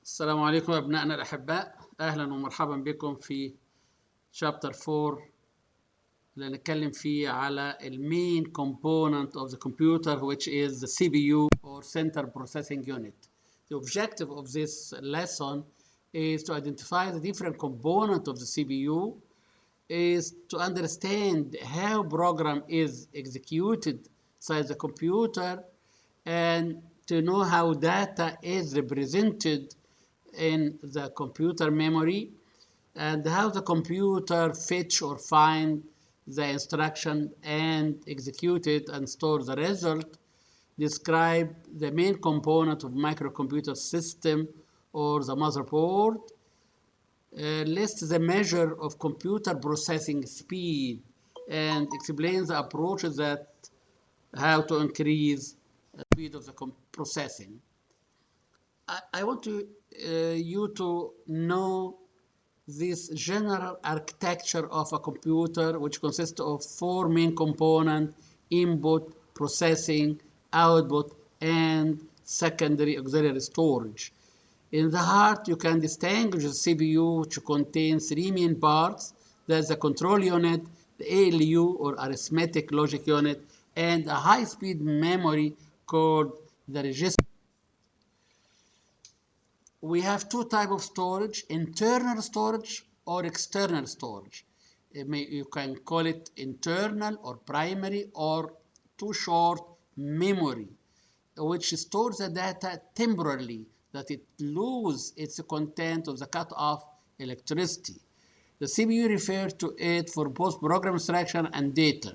السلام عليكم أبنائنا الأحباء، أهلا ومرحبا بكم في Chapter 4 اللي نتكلم فيه على main component of the computer, which is the CPU or Central Processing Unit. The objective of this lesson is to identify the different components of the CPU, is to understand how program is executed inside the computer, and to know how data is represented in the computer memory, and how the computer fetch or find the instruction and execute it and store the result. Describe the main component of microcomputer system or the motherboard. List the measure of computer processing speed and explain the approaches that how to increase the speed of the processing. I want you to know this general architecture of a computer, which consists of four main components: input, processing, output, and secondary auxiliary storage. In the heart, you can distinguish the CPU, which contains three main parts. That's the control unit, the ALU or arithmetic logic unit, and a high-speed memory called the register. We have two types of storage: internal storage or external storage. You can call it internal or primary, or too short, memory, which stores the data temporarily that it loses its content of the cut-off electricity. The CPU refers to it for both program instruction and data.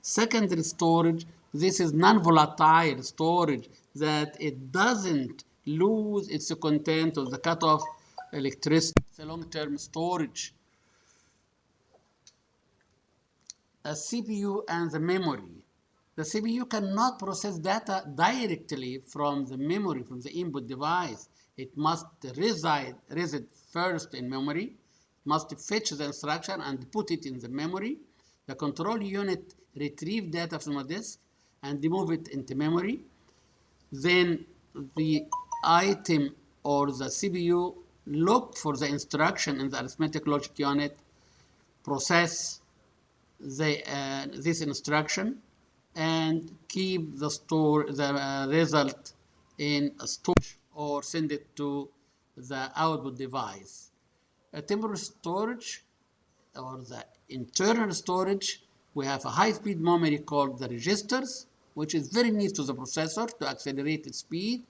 Secondary storage, this is non-volatile storage that it doesn't lose its content of the cut-off electricity. It's a long-term storage. A CPU and the memory. The CPU cannot process data directly from the memory, from the input device. It must reside first in memory, must fetch the instruction and put it in the memory. The control unit retrieve data from a disk and move it into memory. Then the item or the CPU look for the instruction in the arithmetic logic unit, process this instruction, and keep the result in a storage or send it to the output device. A temporary storage or the internal storage, we have a high-speed memory called the registers, which is very near to the processor to accelerate its speed,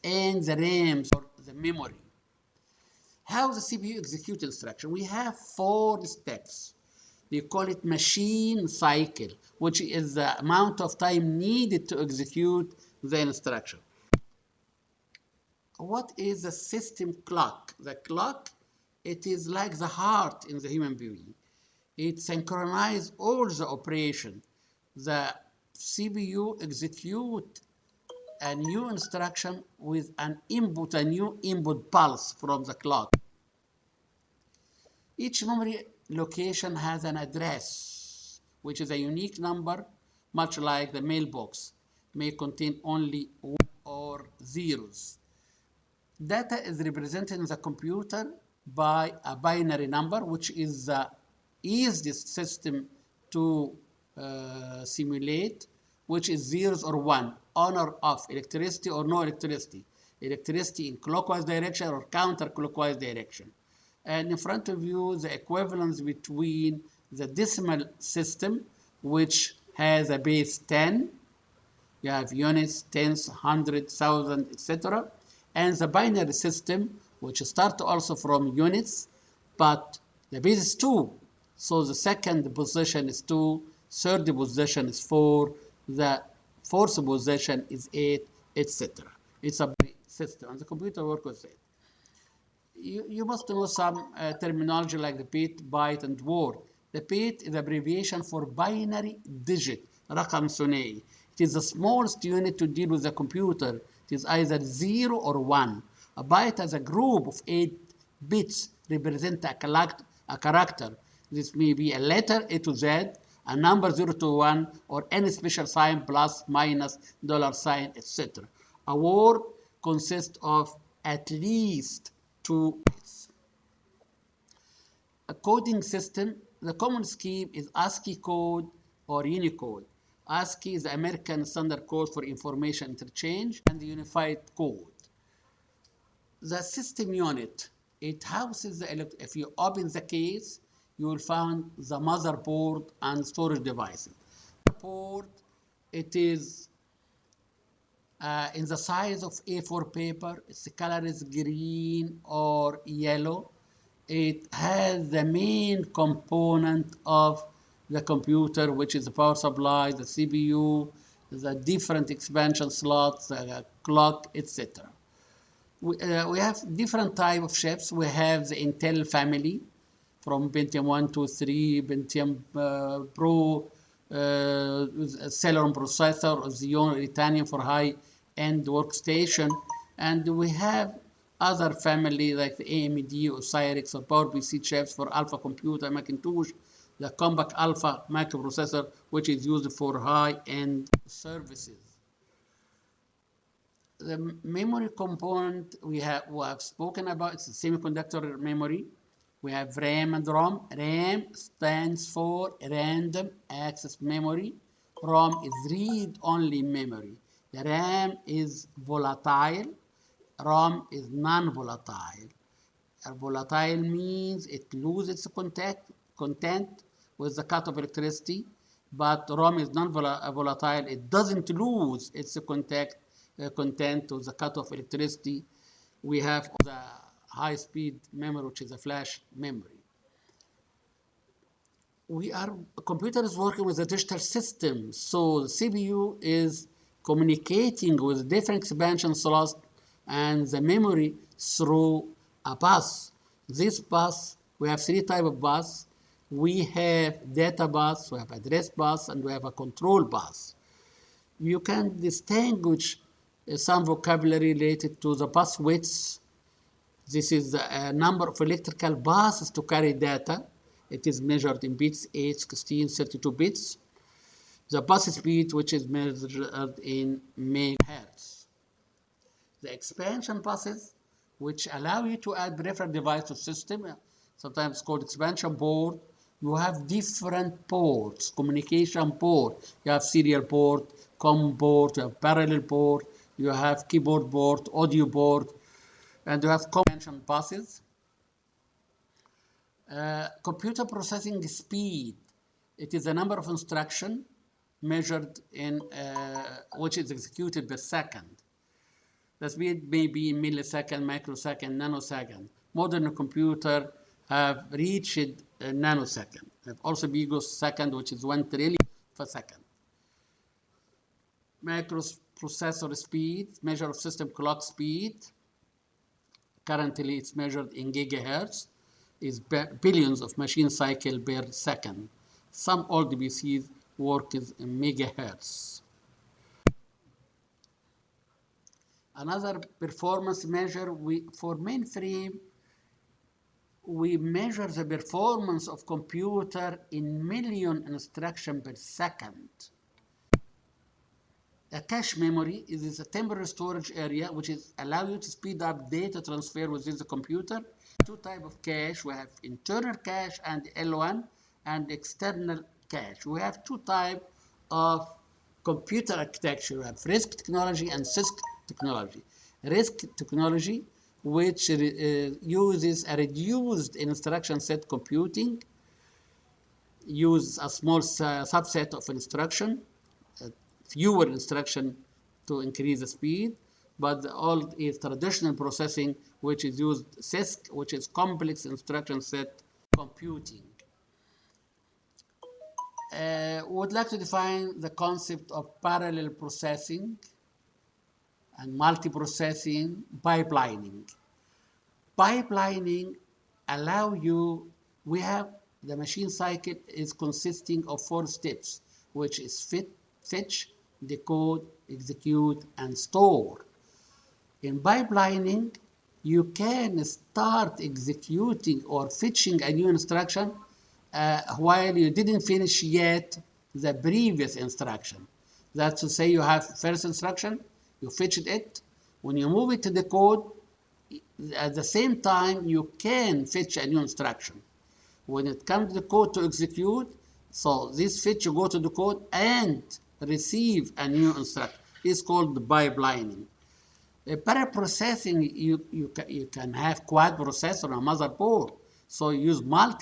and the RAMs or the memory. How the CPU executes instruction? We have four steps. We call it machine cycle, which is the amount of time needed to execute the instruction. What is the system clock? The clock, it is like the heart in the human being. It synchronizes all the operation. The CPU execute a new instruction with a new input pulse from the clock. Each memory location has an address, which is a unique number, much like the mailbox may contain only one or zeros. Data is represented in the computer by a binary number, which is the easiest system to simulate, which is zeros or one, on or off, electricity or no electricity, electricity in clockwise direction or counterclockwise direction. And in front of you, the equivalence between the decimal system, which has a base 10, you have units, tens, hundred, thousand, etc., and the binary system, which starts also from units, but the base is 2. So the second position is 2, third position is 4, the fourth position is 8, etc. It's a system, and the computer works with it. You must know some terminology like the bit, byte, and word. The bit is abbreviation for binary digit, رقم ثنائي. It is the smallest unit to deal with the computer. It is either 0 or 1. A byte has a group of 8 bits represent a character. This may be a letter A to Z, a number 0 to 1, or any special sign, plus, minus, $sign, etc. A word consists of at least 2 bits. A coding system, the common scheme is ASCII code or Unicode. ASCII is the American Standard Code for Information Interchange and the Unified Code. The system unit, it houses if you open the case, you will find the motherboard and storage devices. The board, it is in the size of A4 paper. Its color is green or yellow. It has the main component of the computer, which is the power supply, the CPU, the different expansion slots, the clock, etc. We have different type of chips. We have the Intel family from Pentium 1 to 3, Pentium Pro, Celeron processor, Xeon, Titanium for high-end workstation. And we have other family like the AMD, Osiris, or PowerPC chips for Alpha Computer, Macintosh, the Compact Alpha microprocessor, which is used for high-end services. The memory component we have spoken about. It's a semiconductor memory. We have RAM and ROM. RAM stands for Random Access Memory. ROM is read-only memory. The RAM is volatile. ROM is non-volatile. Volatile means it loses content with the cut of electricity, but ROM is non-volatile. It doesn't lose its content with the cut of electricity. We have the high-speed memory, which is a flash memory. Computer is working with a digital system, so the CPU is communicating with different expansion slots and the memory through a bus. This bus, we have 3 types of bus. We have data bus, we have address bus, and we have a control bus. You can distinguish some vocabulary related to the bus widths. This is the number of electrical buses to carry data. It is measured in bits, 8, 16, 32 bits. The bus speed, which is measured in megahertz. The expansion buses, which allow you to add peripheral device to system, sometimes called expansion board. You have different ports, communication port. You have serial port, COM port, you have parallel port, you have keyboard port, audio port, and you have expansion buses. Computer processing speed. It is the number of instructions measured in which is executed per second. The speed may be in millisecond, microsecond, nanosecond. Modern computer have reached nanosecond. Have also picosecond, which is 1 trillionth per second. Microprocessor speed, measure of system clock speed. Currently, it's measured in gigahertz. Is billions of machine cycle per second. Some old PCs work in megahertz. Another performance measure, for mainframe, we measure the performance of computer in million instructions per second. A cache memory is a temporary storage area which allows you to speed up data transfer within the computer. 2 types of cache. We have internal cache and L1 and external cache. We have 2 types of computer architecture. We have RISC technology and CISC technology. RISC technology, which uses a reduced instruction set computing, uses a small subset of instruction, fewer instruction to increase the speed, but the old is traditional processing, which is used CISC, which is complex instruction set computing. Would like to define the concept of parallel processing and multiprocessing, pipelining. Pipelining allow you, we have the machine cycle is consisting of 4 steps, which is fetch, decode, execute, and store. In pipelining, you can start executing or fetching a new instruction while you didn't finish yet the previous instruction. That's to say you have first instruction, you fetched it. When you move it to the code, at the same time, you can fetch a new instruction. When it comes to the code to execute, so this fetch go to the code and receive a new instruction. It's called pipelining. Parallel processing, you can have quad processor on a motherboard. So you use multiple